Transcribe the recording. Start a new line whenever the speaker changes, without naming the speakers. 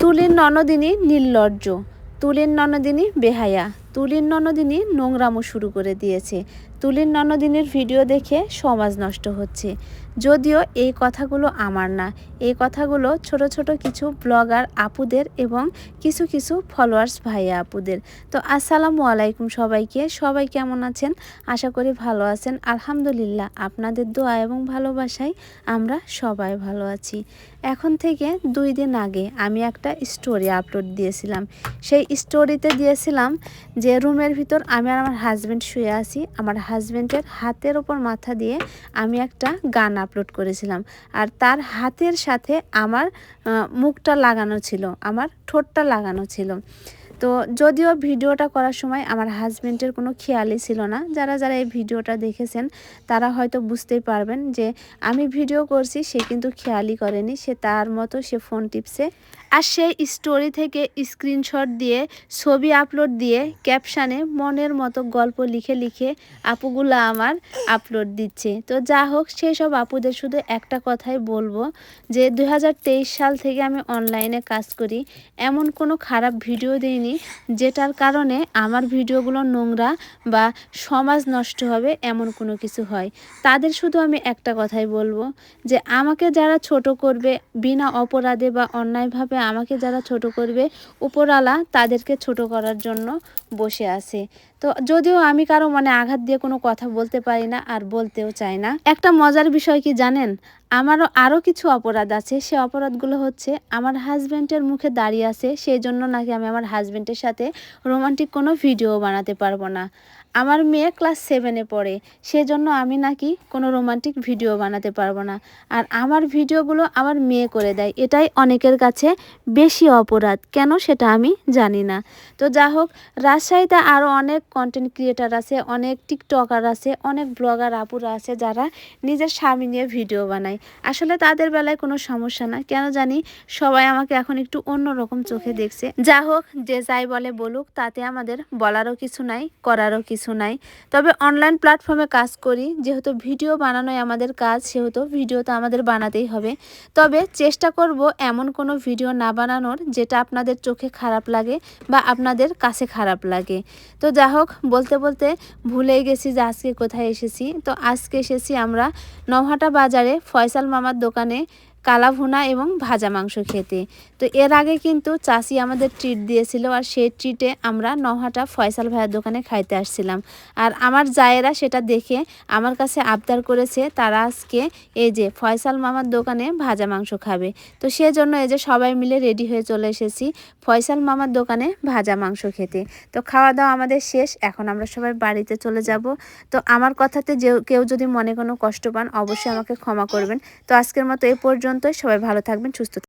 তুলির ননদিনী নির্লজ্জ, তুলির ননদিনী বেহায়া, তুলির ননদিনী নোংরামো শুরু করে দিয়েছে। তুলির ননদিনীর ভিডিও দেখে সমাজ নষ্ট হচ্ছে। যদিও এই কথাগুলো আমার না, এই কথাগুলো ছোট ছোট কিছু ব্লগার আপুদের এবং কিছু কিছু ফলোয়ার্স ভাইয়া আপুদের। তো আসসালামু আলাইকুম সবাইকে, সবাই কেমন আছেন? আশা করি ভালো আছেন। আলহামদুলিল্লাহ, আপনাদের দোয়া এবং ভালোবাসায় আমরা সবাই ভালো আছি। এখন থেকে 2 দিন আগে আমি একটা স্টোরি আপলোড দিয়েছিলাম। সেই স্টোরিতে দিয়েছিলাম যে রুমের ভিতর আমি আর আমার হাজব্যান্ড শুয়ে আছি, আমার হাজব্যান্ডের হাতের ওপর মাথা দিয়ে আমি একটা গান আপলোড করেছিলাম। আর তার হাতের সাথে আমার মুখটা লাগানো ছিল, আমার ঠোঁটটা লাগানো ছিল। তো যদিও ভিডিওটা করার সময় আমার হাজব্যান্ডের কোনো খেয়ালই ছিল না। যারা যারা এই ভিডিওটা দেখেছেন তারা হয়তো বুঝতেই পারবেন যে আমি ভিডিও করছি, সে কিন্তু খেয়ালই করেনি, সে তার মতো সে ফোন টিপছে। আর সেই স্টোরি থেকে স্ক্রিনশট দিয়ে ছবি আপলোড দিয়ে ক্যাপশানে মনের মতো গল্প লিখে লিখে আপুগুলো আমার আপলোড দিচ্ছে। তো যা হোক, সেই সব আপুদের শুধু একটা কথাই বলবো যে 2023 সাল থেকে আমি অনলাইনে কাজ করি, এমন কোনো খারাপ ভিডিও দিইনি যেটার কারণে আমার ভিডিওগুলো নোংরা বা সমাজ নষ্ট হবে এমন কোনো কিছু হয়। তাদের শুধু আমি একটা কথাই বলবো যে আমাকে যারা ছোট করবে বিনা অপরাধে বা অন্যায়ভাবে, আমাকে যারা ছোট করবে, উপরওয়ালা তাদেরকে ছোট করার জন্য বসে আছে। তো যদিও আমি কারো মনে আঘাত দিয়ে কোনো কথা বলতে পারি না আর বলতেও চাই না। একটা মজার বিষয় কি জানেন, আমারও আরও কিছু অপরাধ আছে। সে অপরাধগুলো হচ্ছে আমার হাজব্যান্ডের মুখে দাঁড়িয়ে আছে, সেই জন্য নাকি আমি আমার হাজব্যান্ডের সাথে রোমান্টিক কোনো ভিডিও বানাতে পারবো না। আমার মেয়ে ক্লাস 7-এ পড়ে, সেজন্য আমি নাকি কোনো রোমান্টিক ভিডিও বানাতে পারবো না। আর আমার ভিডিওগুলো আমার মেয়ে করে দেয়, এটাই অনেকের কাছে বেশি অপরাধ। কেন সেটা আমি জানি না। তো যা হোক, রাজশাহীতে আরও অনেক কন্টেন্ট ক্রিয়েটার আছে, অনেক টিকটকার আছে, অনেক ব্লগার আপুরা আছে যারা নিজের স্বামী নিয়ে ভিডিও বানায়। আসলে তাদের বেলায় কোনো সমস্যা না, কেন জানি সবাই আমাকে এখন একটু অন্যরকম চোখে দেখছে। যা হোক, যে যাই বলে বলুক, তাতে আমাদের বলারও কিছু নাই, করারও কিছু নাই। তবে অনলাইন প্ল্যাটফর্মে কাজ করি, যেহেতু ভিডিও বানানোই আমাদের কাজ, সেহেতু ভিডিও তো আমাদের বানাতেই হবে। তবে চেষ্টা করব এমন কোনো ভিডিও না বানানোর যেটা আপনাদের চোখে খারাপ লাগে বা আপনাদের কাছে খারাপ লাগে। তো যা হোক, বলতে বলতে ভুলেই গেছি যে আজকে কোথায় এসেছি। তো আজকে এসেছি আমরা নওহাটা বাজারে ফয়সাল মামার দোকানে কালা ভুনা এবং ভাজা মাংস খেতে। তো এর আগে কিন্তু চাচি আমাদের ট্রিট দিয়েছিল, আর সেই ট্রিটে আমরা নওহাটা ফয়সাল ভাইয়ের দোকানে খাইতে আসছিলাম। আর আমার জায়েরা সেটা দেখে আমার কাছে আবদার করেছে, তারা আজকে এই যে ফয়সাল মামার দোকানে ভাজা মাংস খাবে। তো সেজন্য এই যে সবাই মিলে রেডি হয়ে চলে এসেছি ফয়সাল মামার দোকানে ভাজা মাংস খেতে। তো খাওয়া দাওয়া আমাদের শেষ, এখন আমরা সবাই বাড়িতে চলে যাব। তো আমার কথাতে কেউ যদি মনে কোনো কষ্ট পান অবশ্যই আমাকে ক্ষমা করবেন। তো আজকের মতো এ পর্যন্তই। সবাই ভালো থাকবেন, সুস্থ থাকবেন।